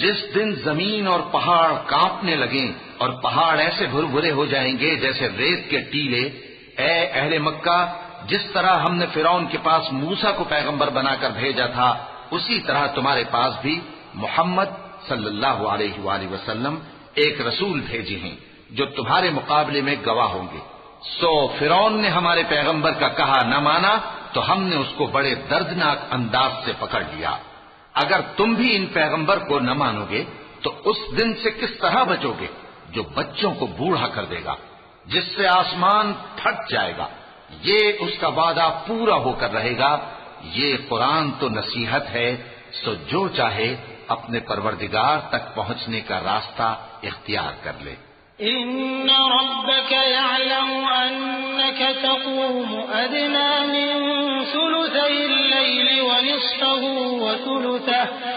جس دن زمین اور پہاڑ کانپنے لگیں اور پہاڑ ایسے بھربھرے ہو جائیں گے جیسے ریت کے ٹیلے، اے اہل مکہ، جس طرح ہم نے فرعون کے پاس موسیٰ کو پیغمبر بنا کر بھیجا تھا، اسی طرح تمہارے پاس بھی محمد صلی اللہ علیہ وآلہ وسلم ایک رسول بھیجے ہیں جو تمہارے مقابلے میں گواہ ہوں گے۔ سو فرعون نے ہمارے پیغمبر کا کہا نہ مانا تو ہم نے اس کو بڑے دردناک انداز سے پکڑ لیا۔ اگر تم بھی ان پیغمبر کو نہ مانو گے تو اس دن سے کس طرح بچو گے جو بچوں کو بوڑھا کر دے گا، جس سے آسمان پھٹ جائے گا۔ یہ اس کا وعدہ پورا ہو کر رہے گا۔ یہ قرآن تو نصیحت ہے، سو جو چاہے اپنے پروردگار تک پہنچنے کا راستہ اختیار کر لے۔ إن ربك يعلم أنك تقوم أدنى من ثلثي الليل ونصفه وثلثه